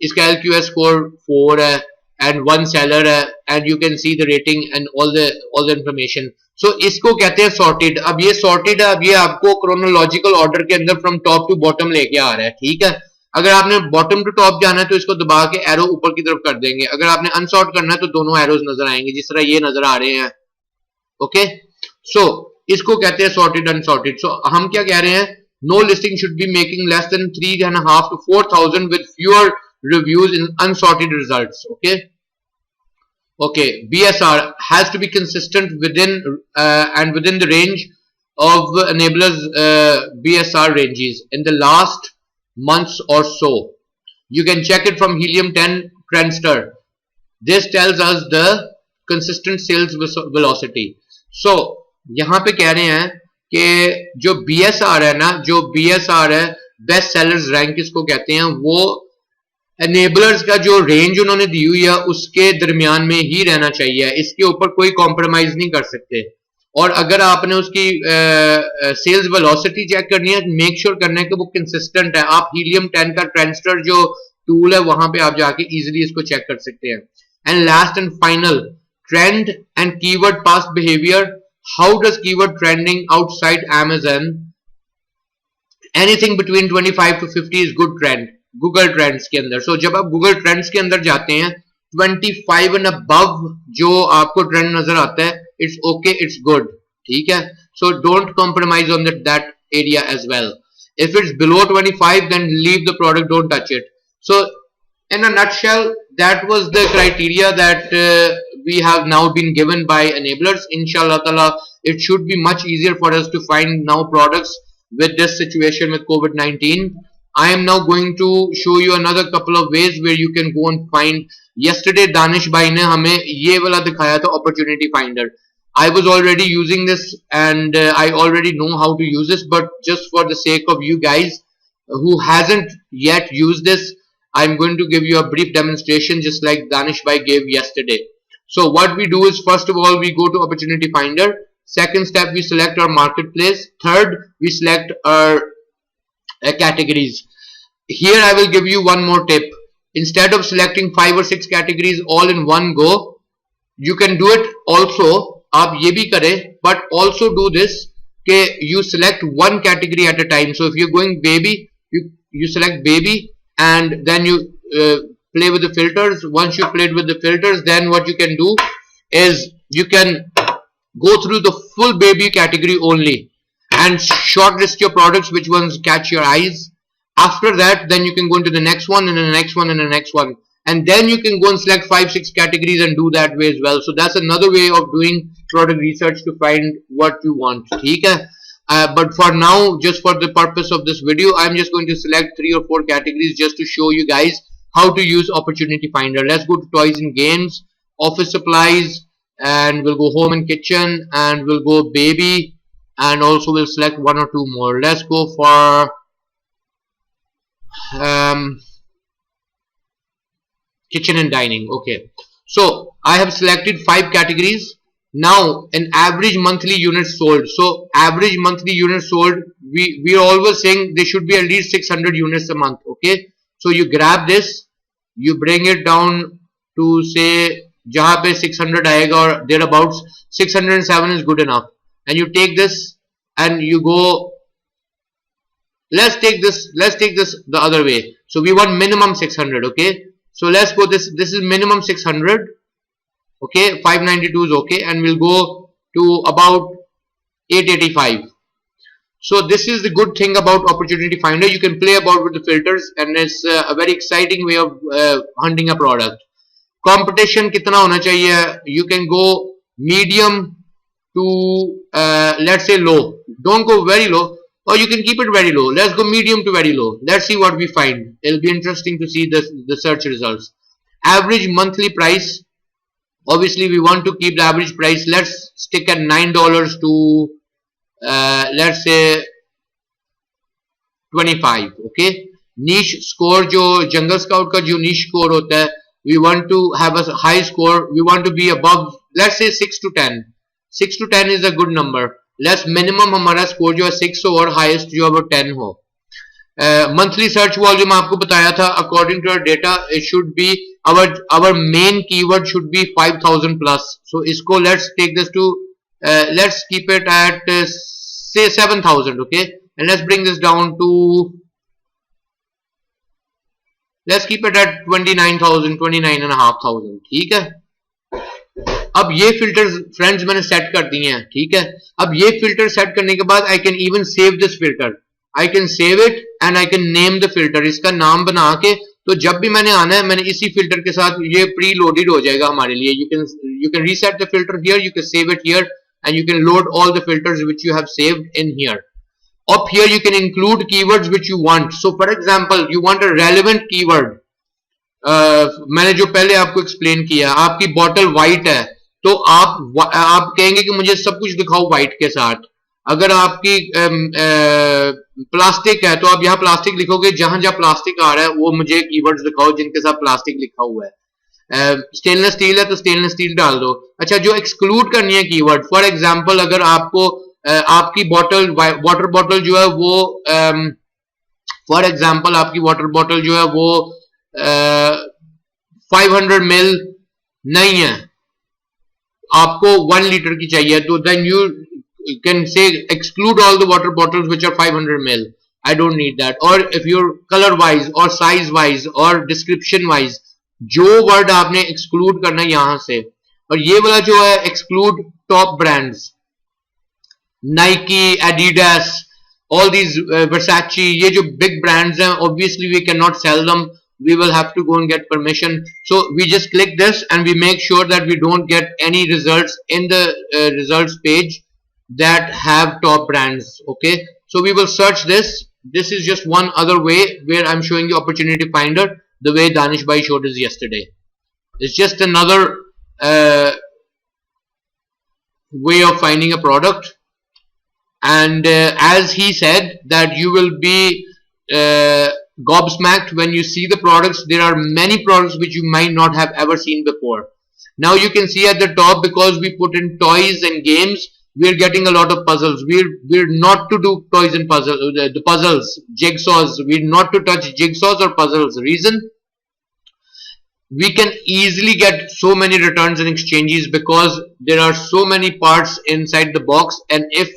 इसका LQS स्कोर 4 है एंड 1 सेलर है and you can see the rating and all the information. So इसको कहते हैं सॉर्टेड. अब ये सॉर्टेड है, अब ये आपको क्रोनोलॉजिकल ऑर्डर के अंदर फ्रॉम टॉप टू बॉटम लेके आ रहा है. ठीक है, अगर आपने बॉटम टू टॉप जाना है तो इसको दबा के एरो ऊपर की तरफ कर देंगे. अगर आपने अनसॉर्ट करना है तो दोनों एरोज नजर आएंगे जिस तरह ये नजर आ रहे हैं. ओके, सो इसको कहते हैं सॉर्टेड अनसॉर्टेड. सो हम क्या कह रहे हैं, no listing should be making less than 3.5 to 4,000 with fewer reviews in unsorted results. Okay, BSR has to be consistent within and within the range of enablers BSR ranges in the last months or so. You can check it from Helium 10 Trendster. This tells us the consistent sales velocity. So यहाँ पे कह रहे हैं कि जो BSR है ना, जो BSR है बेस्ट सेलर्स रैंक इसको कहते हैं, वो एनेबलर्स का जो रेंज उन्होंने दी हुई है उसके दरमियान में ही रहना चाहिए. इसके ऊपर कोई कॉम्प्रोमाइज नहीं कर सकते. और अगर आपने उसकी सेल्स वेलोसिटी चेक करनी है, मेक श्योर करना है कि वो कंसिस्टेंट है. आप हीलियम 10 का ट्रेंडस्टर जो टूल है वहां पे आप जाके इजीली इसको चेक कर सकते हैं. And last and final, trend and keyword past behaviour. How does keyword trending outside Amazon? Anything between 25 to 50 is good trend Google trends के अंदर. सो जब आप गूगल ट्रेंड्स के अंदर जाते हैं 25 एंड अबव जो आपको ट्रेंड नजर आता है, इट्स ओके, इट्स गुड. ठीक है, so don't compromise on that area as well. If it's below 25 then leave the product, don't touch it. So in a nutshell, that was the criteria that we have now been given by enablers. Inshallah ta'ala, it should be much easier for us to find now products with this situation with COVID-19. I am now going to show you another couple of ways where you can go and find. Yesterday Danish भाई ने हमें ये वाला दिखाया था opportunity finder. I was already using this and I already know how to use this, but just for the sake of you guys who hasn't yet used this, I'm going to give you a brief demonstration just like Danish bhai gave yesterday. So what we do is, first of all, we go to opportunity finder. Second step, we select our marketplace. Third, we select our categories. Here I will give you one more tip. Instead of selecting 5 or 6 categories all in one go, you can do it also. आप ये भी करें, but also do this कि you select one category at a time. So if you're going baby, you select baby and then you play with the filters. Once you played with the filters, then what you can do is you can go through the full baby category only and shortlist your products which ones catch your eyes. After that, then you can go into the next one and the next one and the next one, and then you can go and select 5-6 categories and do that way as well. So that's another way of doing product research to find what you want. ठीक है, but for now, just for the purpose of this video, I'm just going to select 3 or 4 categories just to show you guys how to use opportunity finder. Let's go to toys and games, office supplies, and we'll go home and kitchen, and we'll go baby, and also we'll select 1 or 2 more. Let's go for kitchen and dining. Okay, so I have selected 5 categories. Now an average monthly units sold. So average monthly units sold, we are always saying they should be at least 600 units a month. Okay, so you grab this, you bring it down to say जहां पे 600 आएगा और thereabouts. 607 is good enough, and you take this and you go. Let's take this the other way. So we want minimum 600. Okay, so let's go this is minimum 600. Okay, 592 is okay, and we'll go to about 885. So this is the good thing about opportunity finder. You can play about with the filters, and it's a very exciting way of hunting a product. Competition कितना होना चाहिए? You can go medium to let's say low. Don't go very low, or you can keep it very low. Let's go medium to very low. Let's see what we find. It'll be interesting to see the search results. Average monthly price. Obviously we want to keep the average price. Let's stick at $9 to let's say 25. Okay, niche score जो jungle scout का जो niche score होता है, we want to have a high score. We want to be above, let's say 6 to 10. 6 to 10 is a good number. Less minimum हमारा score जो है 6 हो और हाईएस्ट जो है वो 10 हो। मंथली सर्च वॉल्यूम आपको बताया था, according to data it should be our main keyword should be 5000 plus. So इसको let's take this to let's keep it at say 7000, okay, and let's bring this down to, let's keep it at 29,000, 29,500, ठीक है। अब ये filters friends मैंने set कर दिए हैं, ठीक है। अब ये फिल्टर सेट करने के बाद I can even save this filter, I can save it and I can name the filter, इसका नाम बना के, तो जब भी मैंने आना है मैंने इसी फिल्टर के साथ, ये प्री लोडेड हो जाएगा हमारे लिए। You can reset the filter here, you can save it here and you can load all the filters which you have saved in here. Up here you can include keywords which you want. So for example you want a relevant keyword. मैंने जो पहले आपको explain किया, आपकी bottle white है तो आप कहेंगे कि मुझे सब कुछ दिखाओ व्हाइट के साथ। अगर आपकी प्लास्टिक है तो आप यहाँ प्लास्टिक लिखोगे, जहां जहां प्लास्टिक आ रहा है वो मुझे कीवर्ड्स दिखाओ जिनके साथ प्लास्टिक लिखा हुआ है। स्टेनलेस स्टील है तो स्टेनलेस स्टील डाल दो। अच्छा, जो एक्सक्लूड करनी है कीवर्ड, फॉर एग्जांपल अगर आपको आपकी बॉटल, वाटर बॉटल जो है वो फॉर एग्जांपल आपकी वाटर बॉटल जो है वो 500 ml नहीं है, आपको 1 लीटर की चाहिए, तो then you can say exclude all the water bottles which are 500 ml, I don't need that. और इफ यूर कलर वाइज और साइज वाइज और डिस्क्रिप्शन वाइज जो वर्ड आपने एक्सक्लूड करना है यहां से। और ये वाला जो है exclude top brands, Nike, Adidas, all these Versace, ये जो big brands हैं, obviously we cannot sell them, we will have to go and get permission, so we just click this and we make sure that we don't get any results in the results page that have top brands. Okay, so we will search this. This is just one other way where I'm showing you Opportunity Finder the way Danish Bhai showed us yesterday. It's just another way of finding a product. And as he said that you will be gobsmacked when you see the products. There are many products which you might not have ever seen before. Now you can see at the top, because we put in toys and games, we're getting a lot of puzzles. We're not to do toys and puzzles, the puzzles, jigsaws. We're not to touch jigsaws or puzzles. Reason? We can easily get so many returns and exchanges because there are so many parts inside the box, and if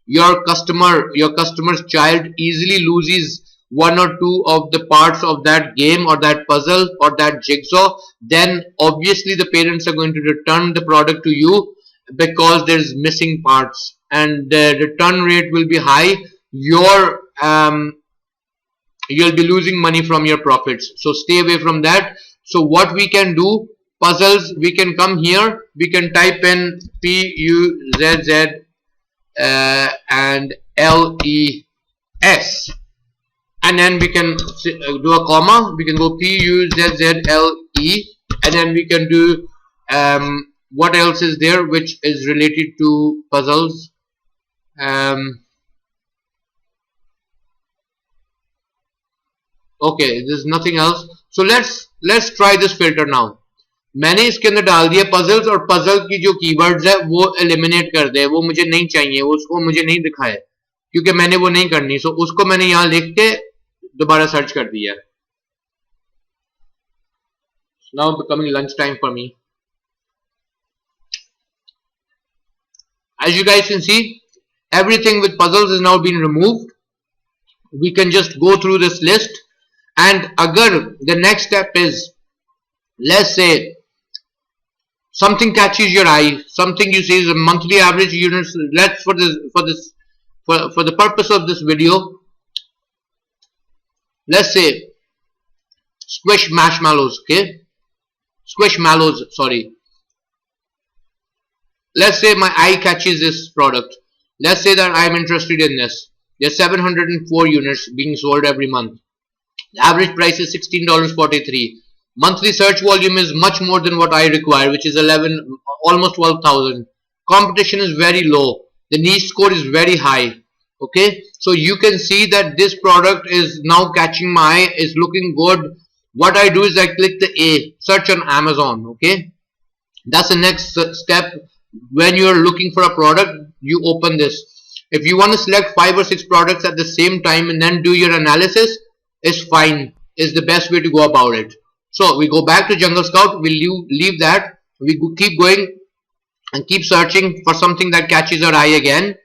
your customer's child easily loses 1 or 2 of the parts of that game or that puzzle or that jigsaw, then obviously the parents are going to return the product to you because there's missing parts, and the return rate will be high. You'll be losing money from your profits, so stay away from that. So what we can do, puzzles, we can come here, we can type in PUZZ and LES, and then we can do a comma, we can go PUZZLE, and then we can do what else is there which is related to puzzles. Okay, there's nothing else, so let's try this filter now. मैंने इसके अंदर डाल दिया puzzles, और puzzle की जो keywords है वो एलिमिनेट कर दे, वो मुझे नहीं चाहिए, उसको मुझे नहीं दिखाए क्योंकि मैंने वो नहीं करनी। सो उसको मैंने यहां लिख के दोबारा सर्च कर दिया। Now becoming lunch time for me. As you guys can see, everything with puzzles is now been removed. We can just go through this list, and agar the next step is, let's say something catches your eye, something you see is a monthly average units. Let's for the purpose of this video, let's say squish marshmallows. Okay, squishmallows, sorry. Let's say my eye catches this product. Let's say that I'm interested in this. There's 704 units being sold every month. The average price is $16.43. Monthly search volume is much more than what I require, which is almost 12,000. Competition is very low. The niche score is very high. Okay, so you can see that this product is now catching my eye, is looking good. What I do is I click the A, search on Amazon. Okay, that's the next step. When you are looking for a product, you open this. If you want to select 5 or 6 products at the same time and then do your analysis, is fine, is the best way to go about it. So we go back to Jungle Scout, we'll leave that, we keep going and keep searching for something that catches our eye again.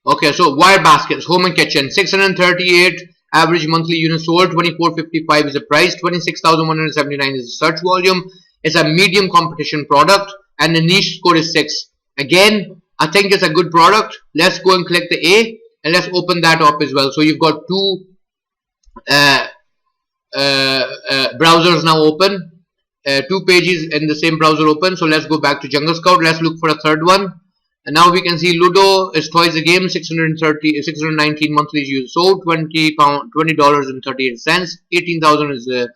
Okay, so wire baskets, home and kitchen, 638 average monthly units sold, 2455 is the price, 26,179 is the search volume. It's a medium competition product and the niche score is 6. Again, I think it's a good product. Let's go and click the A and let's open that up as well. So you've got two browsers now open, 2 pages in the same browser open. So let's go back to Jungle Scout. Let's look for a third one. And now we can see Ludo is twice a game, 619 monthly use sold, $20.38, 18,000 is the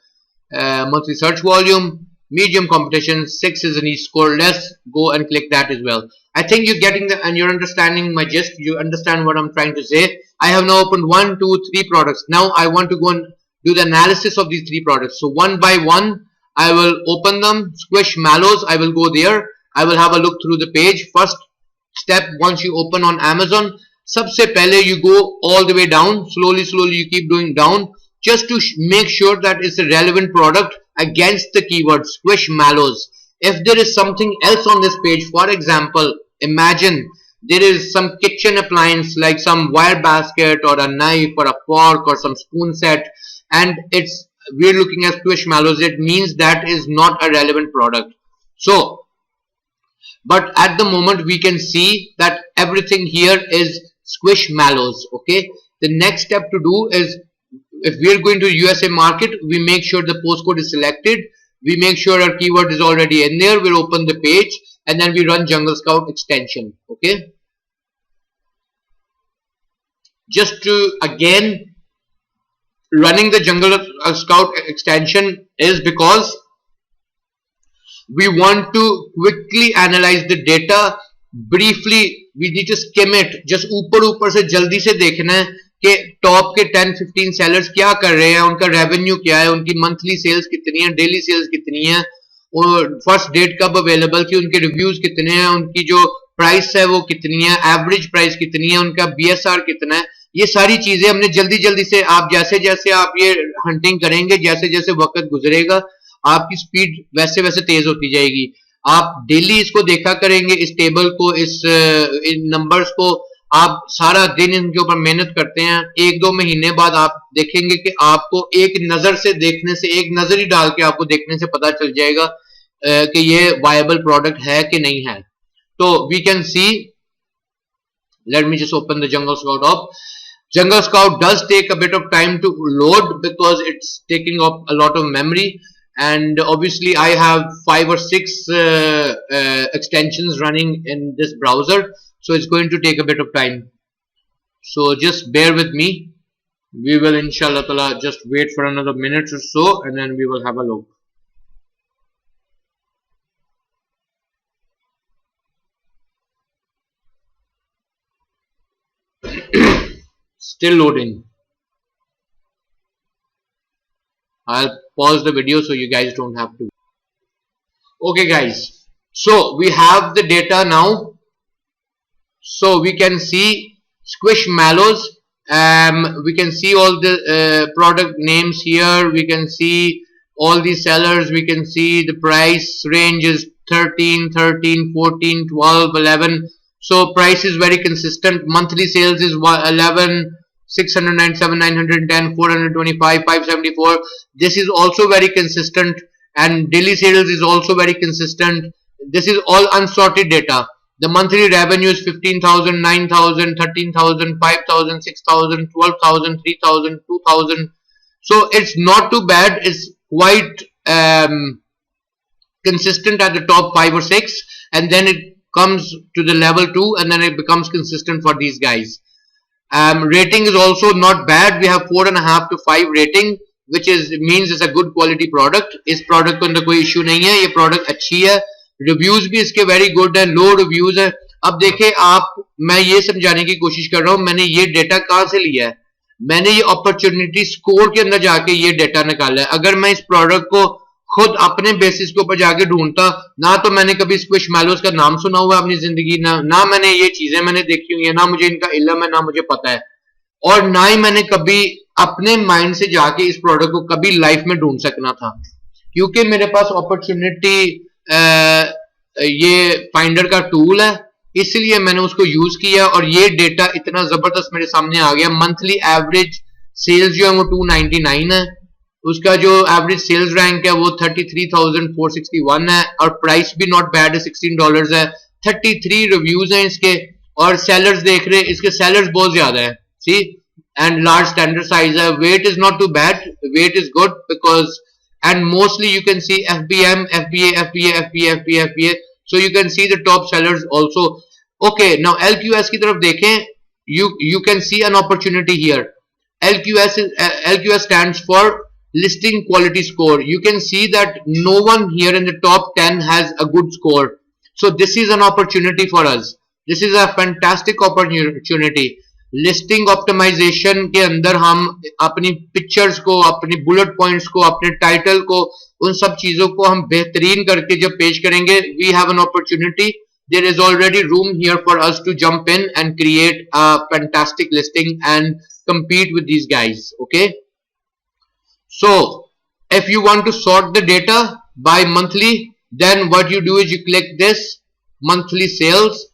monthly search volume. Medium competition, 6 is an niche score. Let's go and click that as well. I think you're getting and you're understanding my gist. You understand what I'm trying to say. I have now opened 1, 2, 3 products. Now I want to go and do the analysis of these 3 products. So one by one, I will open them. Squishmallows, I will go there. I will have a look through the page. First step, once you open on Amazon, सबसे पहले you go all the way down, slowly you keep going down, just to make sure that it's a relevant product against the keyword Squishmallows. If there is something else on this page, for example, imagine there is some kitchen appliance like some wire basket or a knife or a fork or some spoon set, and we're looking at Squishmallows, it means that is not a relevant product. So but at the moment we can see that everything here is Squishmallows. Okay, the next step to do is, if we are going to USA market, we make sure the postcode is selected, we make sure our keyword is already in there, we'll open the page and then we run Jungle Scout extension. Okay, just to again, running the Jungle Scout extension is because we want to quickly analyze the data. Briefly, we need to skim it. Just ऊपर से जल्दी से देखना है कि top के 10-15 sellers क्या कर रहे हैं, उनका रेवेन्यू क्या है, उनकी मंथली सेल्स कितनी है, डेली सेल्स कितनी है, और फर्स्ट डेट कब अवेलेबल थी, उनके रिव्यूज कितने हैं, उनकी जो प्राइस है वो कितनी है, एवरेज प्राइस कितनी है, उनका BSR कितना है. ये सारी चीजें हमने जल्दी से, आप जैसे जैसे आप ये हंटिंग करेंगे, जैसे जैसे वक्त गुजरेगा, आपकी स्पीड वैसे वैसे तेज होती जाएगी. आप डेली इसको देखा करेंगे, इस टेबल को, इन नंबर्स को, आप सारा दिन इनके ऊपर मेहनत करते हैं, 1-2 महीने बाद आप देखेंगे कि आपको एक नजर से देखने से, एक नजर ही डाल के आपको देखने से पता चल जाएगा कि ये वायबल प्रोडक्ट है कि नहीं है. तो we can see, let me just open the Jungle Scout up. Jungle Scout does take a bit of time to load because it's taking up a lot of memory. And obviously I have 5 or 6 extensions running in this browser, so it's going to take a bit of time. So just bear with me. We will inshallah ta'ala just wait for another minute or so and then we will have a look. Still loading. I'll pause the video so you guys don't have to. Okay guys, so we have the data now. So we can see Squishmallows. We can see all the product names here. We can see all the sellers. We can see the price range is 13, 13, 14, 12, 11. So price is very consistent. Monthly sales is 11. 697, 910, 425, 574. This is also very consistent, and daily sales is also very consistent. This is all unsorted data. The monthly revenue is 15,000, 9,000, 13,000, 5,000, 6,000, 12,000, 3,000, 2,000. So it's not too bad. It's quite consistent at the top 5 or 6, and then it comes to the level 2, and then it becomes consistent for these guys. Rating is also not bad. We have 4.5 to 5 rating, which means it's a good quality product. इस product को अंदर कोई issue नहीं है. ये product अच्छी है. Reviews भी इसके very good है. Low reviews है. अब देखें आप, मैं ये समझाने की कोशिश कर रहा हूँ, मैंने ये data कहाँ से लिया है. मैंने ये अपॉर्चुनिटी स्कोर के अंदर जाके ये डेटा निकाला है। अगर मैं इस प्रोडक्ट को खुद अपने बेसिस के ऊपर जाके ढूंढता, ना तो मैंने कभी स्क्विशमैलोज का नाम सुना हुआ अपनी जिंदगी, ना मैंने ये चीजें मैंने देखी हुई है, ना मुझे इनका इल्म है, ना मुझे पता है, और ना ही मैंने कभी अपने माइंड से जाके इस प्रोडक्ट को कभी लाइफ में ढूंढ सकना था, क्योंकि मेरे पास अपॉर्चुनिटी ये फाइंडर का टूल है, इसलिए मैंने उसको यूज किया और ये डेटा इतना जबरदस्त मेरे सामने आ गया। मंथली एवरेज सेल्स जो है वो 299 है, उसका जो एवरेज सेल्स रैंक है वो 33,461 है, और प्राइस भी नॉट बैड है, $16 है। 33 रिव्यूज हैं इसके, और सेलर्स देख रहे हैं, इसके सेलर्स बहुत ज्यादा है, see, and large standard size है। Weight is not too bad, weight is good because, and mostly you can see FBM, FBA, FBA, FBA, FBA, FBA, so you can see the top sellers also. Okay, now LQS की तरफ देखें, you can see an opportunity here. LQS stands for listing quality score. You can see that no one here in the top 10 has a good score, so this is an opportunity for us. This is a fantastic opportunity. Listing optimisation के अंदर हम अपनी pictures को, अपनी bullet points को, अपने title को, उन सब चीजों को हम बेहतरीन करके जब पेश करेंगे, we have an opportunity, there is already room here for us to jump in and create a fantastic listing and compete with these guys. Okay, so if you want to sort the data by monthly, then what you do is you click this monthly sales,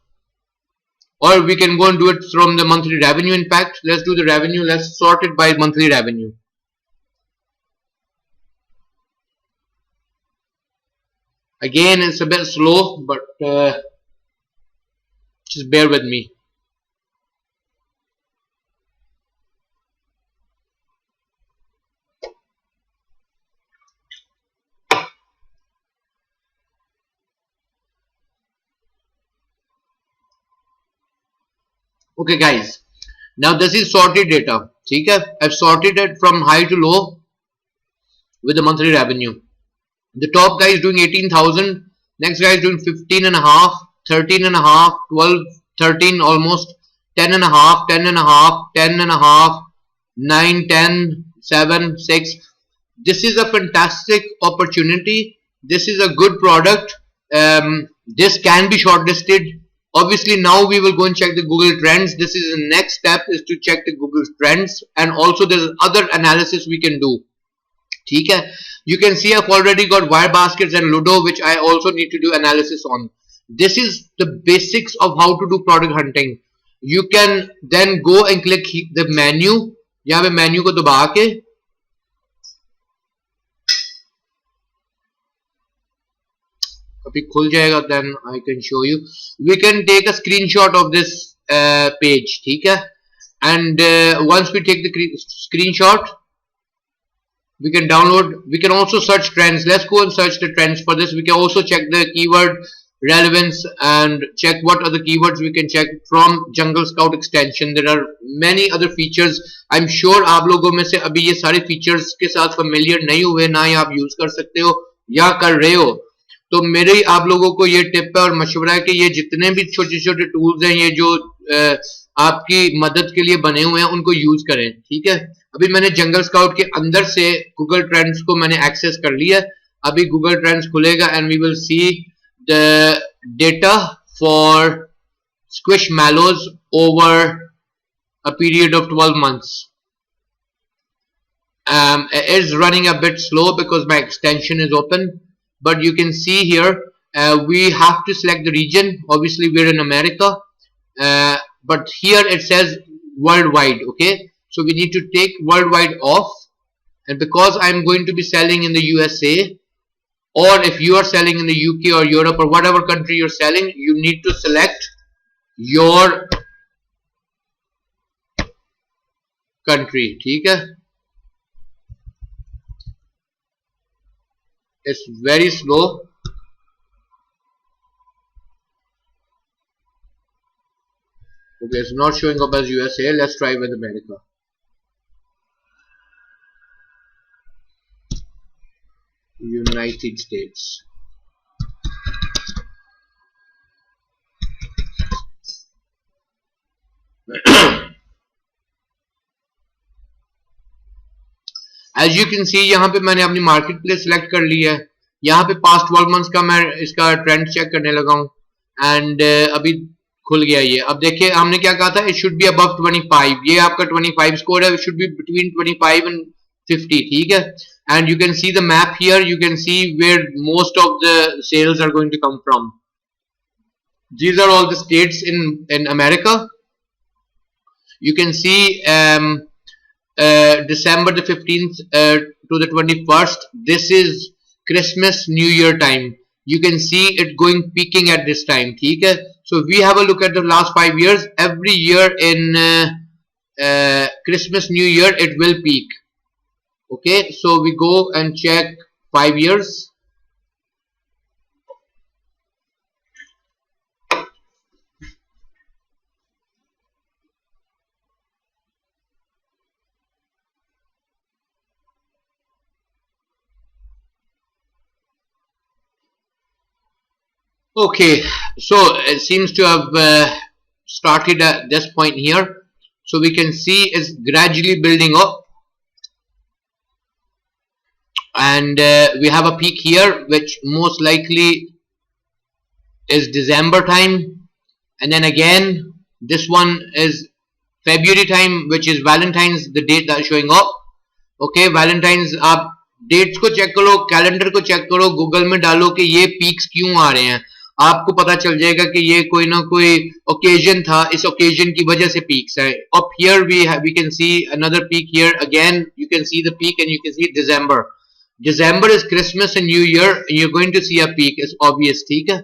or we can go and do it from the monthly revenue. In fact, let's do the revenue. Let's sort it by monthly revenue. Again, it's a bit slow, but just bear with me. Okay guys, now this is sorted data. Okay, I've sorted it from high to low with the monthly revenue. The top guy is doing 18,000, next guy is doing 15 and a half, 13 and a half, 12, 13 almost, 10 and a half, 10 and a half, 10 and a half, 9, 10, 7, 6. This is a fantastic opportunity. This is a good product. This can be shortlisted. Obviously now we will go and check the Google Trends. This is the next step, is to check the Google Trends, and also there's other analysis we can do. Okay, you can see I've already got wire baskets and Ludo, which I also need to do analysis on. This is the basics of how to do product hunting. You can then go and click the menu. यहाँ पे menu को दबा के अभी खुल जाएगा, then I can show you. We can take a screenshot of this page, ठीक है? And once we take the screenshot, we can download. We can also search trends. Let's go and search the trends. For this we can also check the keyword relevance and check what other keywords we can check from Jungle Scout extension. There are many other features. I'm sure आप लोगों में से अभी ये सारे features के साथ familiar नहीं हुए, ना ही आप use कर सकते हो या कर रहे हो, तो मेरे आप लोगों को ये टिप है और मशवरा है कि ये जितने भी छोटे छोटे टूल्स हैं, ये जो आपकी मदद के लिए बने हुए हैं, उनको यूज करें, ठीक है? अभी मैंने जंगल स्काउट के अंदर से गूगल ट्रेंड्स को मैंने एक्सेस कर लिया। अभी गूगल ट्रेंड्स खुलेगा and we will see the data for Squishmallows over a period of 12 months. It is running a bit slow because my extension is open, but you can see here we have to select the region. Obviously we're in America, but here it says worldwide. Okay, so we need to take worldwide off, and because I'm going to be selling in the USA, or if you are selling in the UK or Europe or whatever country you're selling, you need to select your country, ठीक है? It's very slow. Okay, it's not showing up as USA. Let's try with America. United States. As you can see यहाँ पे मैंने अपनी market place select कर ली है। यहाँ पे पास्ट 12 मंथ्स का मैं इसका ट्रेंड चेक करने लगा हूँ एंड अभी खुल गया ये। अब देखिए हमने क्या कहा था, इट शुड बी अबव 25, ये आपका 25 स्कोर है, it should be between 25 and 50, ठीक है। And you can see the map here, you can see where most of the sales are going to come from. These are all the states in America. You can see December the 15th to the 21st. This is Christmas New Year time. You can see it going peaking at this time, ठीक है। So we have a look at the last 5 years. Every year in Christmas New Year it will peak. Okay, so we go and check 5 years. Okay, so it seems to have started at this point here. So we can see it's gradually building up, and we have a peak here which most likely is December time, and then again this one is February time, which is Valentine's, the date that is showing up. Okay, Valentine's, आप dates को check करो, calendar को check करो, Google में डालो कि ये peaks क्यों आ रहे हैं, आपको पता चल जाएगा कि ये कोई ना कोई ओकेजन था, इस ओकेजन की वजह से पीक्स है। अब here we can see another peak here, again you can see the peak and you can see December. December is Christmas and New Year, and you're going to see a peak, it's obvious, ठीक है।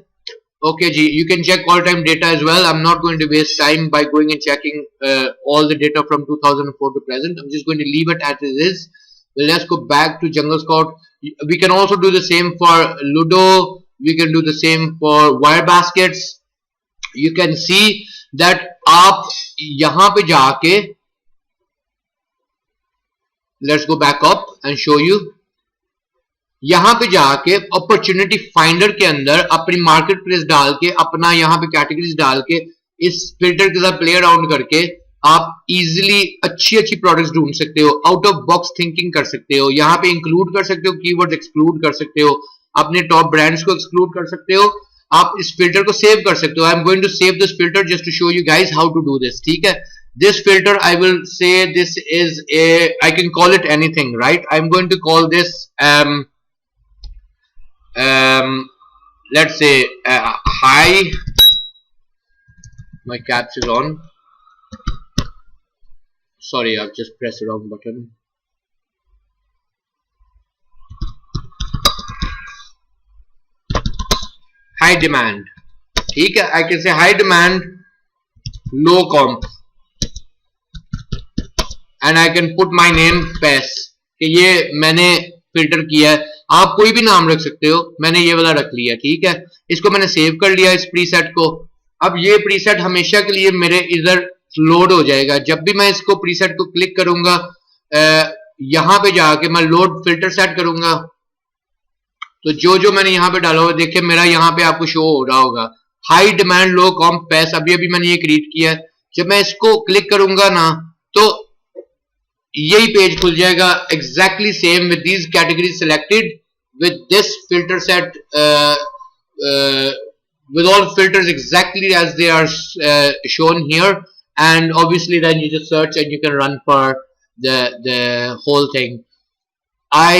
Okay ji, you can check all time data as well. I'm not going to waste time by going and checking all the data from 2004 to present. I'm just going to leave it as it is. Well, let's go back to Jungle Scout. We can also do the same for Ludo. We can do the same for wire baskets. You can see that आप यहाँ पे जाके, let's go back up and show you. यहाँ पे जाके opportunity finder के अंदर अपनी मार्केट प्लेस डाल के, अपना यहाँ पे कैटेगरीज डाल के, इस फिल्टर के साथ प्ले अराउंड करके आप इजीली अच्छी प्रोडक्ट्स ढूंढ सकते हो, आउट ऑफ बॉक्स थिंकिंग कर सकते हो। यहाँ पे इंक्लूड कर सकते हो, कीवर्ड्स एक्सक्लूड कर सकते हो, अपने टॉप ब्रांड्स को एक्सक्लूड कर सकते हो, आप इस फिल्टर को सेव कर सकते हो। I am going to save this filter just to show you guys how to do this, ठीक है। This filter, I will say this is I can call it anything, right? I'm going to call this let's say high, my caps is on, sorry I've just pressed the wrong button. High demand, ठीक है, I can say high demand, low comp, and I can put my name PES, कि ये मैंने filter किया है। आप कोई भी नाम रख सकते हो, मैंने ये वाला रख लिया, ठीक है। इसको मैंने सेव कर लिया इस प्रीसेट को। अब ये प्रीसेट हमेशा के लिए मेरे इधर लोड हो जाएगा। जब भी मैं इसको प्रीसेट को क्लिक करूंगा, यहाँ पे जाके मैं लोड फिल्टर सेट करूंगा, तो जो मैंने यहाँ पे डाला हुआ देखिए मेरा यहाँ पे आपको शो हो रहा होगा, हाई डिमांड लो कॉम्प पैस। अभी मैंने ये क्रिएट किया है। जब मैं इसको क्लिक करूंगा ना, तो यही पेज खुल जाएगा, exactly same with these categories selected with this filter set, with all filters exactly as they are shown here, and obviously then you just search and you can run for the whole thing. I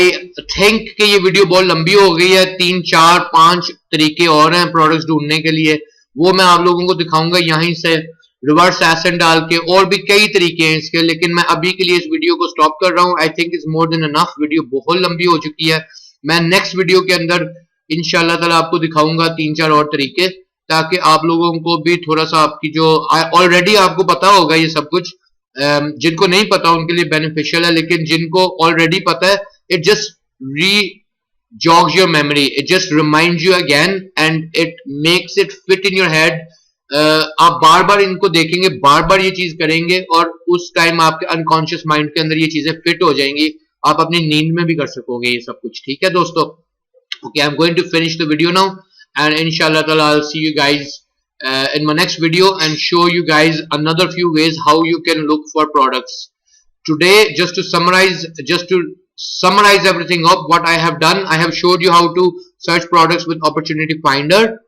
think कि ये video बहुत लंबी हो गई है, 3 4 5 तरीके और हैं प्रोडक्ट्स ढूंढने के लिए, वो मैं आप लोगों को दिखाऊंगा यहीं से रिवर्स एसेंट डाल के, और भी कई तरीके हैं इसके, लेकिन मैं अभी के लिए इस वीडियो को स्टॉप कर रहा हूँ। I think it's more than enough, video बहुत लंबी हो चुकी है। मैं नेक्स्ट वीडियो के अंदर इंशाल्लाह ताला आपको दिखाऊंगा 3 4 और तरीके, ताकि आप लोगों को भी थोड़ा सा आपकी जो ऑलरेडी आपको पता होगा ये सब कुछ, जिनको नहीं पता उनके लिए बेनिफिशियल है, लेकिन जिनको ऑलरेडी पता है इट जस्ट री jogs your memory, it just reminds you again and it makes it fit in your head. आप बार बार इनको देखेंगे, बार बार ये चीज करेंगे, और उस टाइम आपके अनकॉन्शियस माइंड के अंदर ये चीजें फिट हो जाएंगी, आप अपनी नींद में भी कर सकोगे ये सब कुछ, ठीक है दोस्तों। Okay, I am going to finish the video now and इंशाल्लाह ताला I will see you guys in my next video and show you guys another few ways how you can look for products. Today, just to summarize, just to summarize everything up, what I have done, I have showed you how to search products with Opportunity Finder,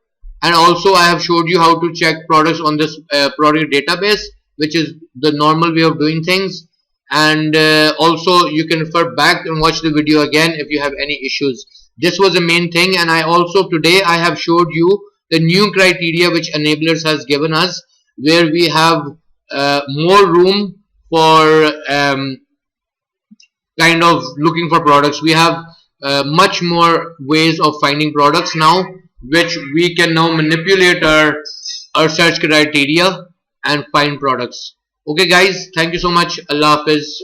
and also I have showed you how to check products on this product database, which is the normal way of doing things. And also you can refer back and watch the video again if you have any issues. This was the main thing. And I also today I have showed you the new criteria which Enablers has given us, where we have more room for kind of looking for products. We have much more ways of finding products now, which we can now manipulate our search criteria and find products. Okay guys, thank you so much. Allah Hafiz.